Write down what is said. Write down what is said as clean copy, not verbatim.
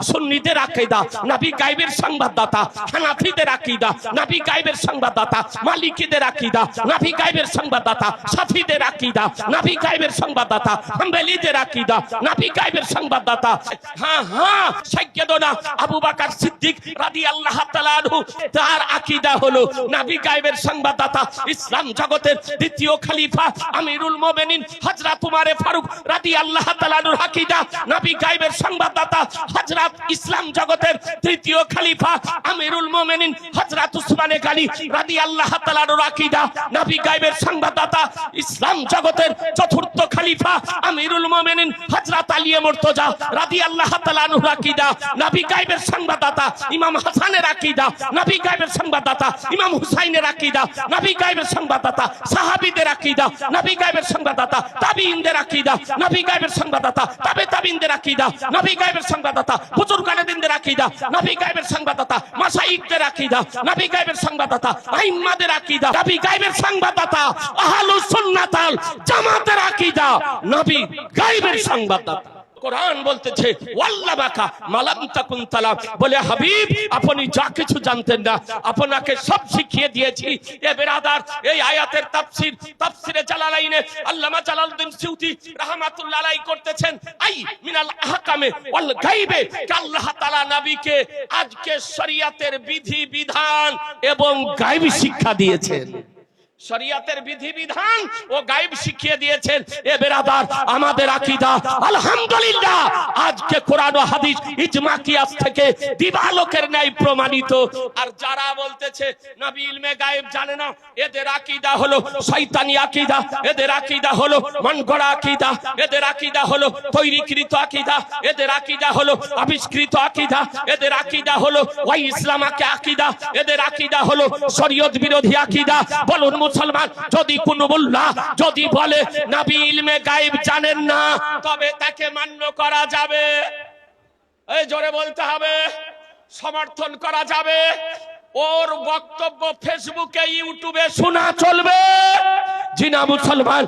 সুন্নিদের আকীদা, নবী গায়বের সংবাদদাতা, হানাফিদের আকীদা, নবী গায়বের সংবাদদাতা, মালিকিদের আকীদা, নবী গায়বের সংবাদদাতা, শাফিদের আকীদা, নবী গায়বের সংবাদদাতা, হাম্বলীদের আকীদা, নবী গায়বের সংবাদদাতা। হ্যাঁ হ্যাঁ, সাইয়্যিদনা আবু বকর সিদ্দিক রাদিয়াল্লাহু তাআলা আনহু, তার আকীদা হলো নবী গায়বের সংবাদদাতা, ইসলাম জগতের দ্বিতীয় খলিফা আমিরুল মুমিনিন হযরত উমর ফারুক রাদিয়াল্লাহু তাআলা আনহুর আকীদা নবী গায়বের সংবাদদাতা, হযরত ইসলাম জগতের তৃতীয় খলিফা আমিরুল মুমিনিন হযরত উসমান গনি রাদিয়াল্লাহু তাআলা আনহুর আকীদা নবী গায়বের সংবাদদাতা, ইসলাম জগতের চতুর্থ খলিফা আমিরুল মুমিনিন হযরত আলী মুর্তজা রাদিয়াল্লাহু তাআলা আনহুর আকীদা নবী গায়বের সংবাদদাতা, ইমাম হাসানের আকীদা নবী গায়বের সংবাদদাতা, ইমাম হুসাইনের আকীদা নবী গায়বের সংবাদদাতা, সাহাবীদের আকীদা নবী গায়বের সংবাদদাতা, তাবিঈনদের আকীদা নবী গায়বের সংবাদদাতা, তাবিঈনদের আকীদা নবী গায়বের সংবাদদাতা, বুজুর্গানে দ্বীনদের আকীদা নবী গায়বের সংবাদদাতা, মাশায়েখদের আকীদা নবী গায়বের সংবাদদাতা, আইম্মাদের আকীদা নবী গায়বের সংবাদদাতা, আহলুস সুন্নাত ওয়াল জামাতের আকীদা নবী গায়বের সংবাদদাতা। কোরআন বলতেছে ওয়াল্লামাকা মালাম তাকুন তালা, বলে হাবিব আপনি যা কিছু জানতেন না আপনাকে সব শিখিয়ে দিয়েছি। এ বেরাদার, এই আয়াতের তাফসিরে জালালাইনে আল্লামা জালালউদ্দিন সিউতি রাহমাতুল্লাহ আলাইহি করতেছেন, আই মিনাল আহকামে ওয়াল গায়বে, আল্লাহ তাআলা নবীকে আজকে শরীয়তের বিধি বিধান এবং গায়ব শিক্ষা দিয়েছেন। শরীয়তের বিধিবিধান ও গায়ব শিখিয়ে দিয়েছেন। এ বেরাদার, আমাদের আকীদা আলহামদুলিল্লাহ আজকে কোরআন ও হাদিস ইজমা কিয়াস থেকে দিবালোকের ন্যায় প্রমাণিত। আর যারা বলতেছে নবী ইলমে গায়ব জানে না, এদের আকীদা হলো শয়তানি আকীদা, এদের আকীদা হলো মনগড়া আকীদা, এদের আকীদা হলো তৈরিকৃত আকীদা, এদের আকীদা হলো আবিষ্কৃত আকীদা, এদের আকীদা হলো ওই ইসলামকে আকীদা, এদের আকীদা হলো শরীয়ত বিরোধী আকীদা। বলুন মুসলমান, যদি কোন মোল্লা যদি বলে নবী ইলমে গায়ব জানেন না, তবে তাকে মান্য করা যাবে? এই জোরে বলতে হবে, সমর্থন করা যাবে? ওর বক্তব্য ফেসবুকে ইউটিউবে শোনা চলবে? জি না মুসলমান।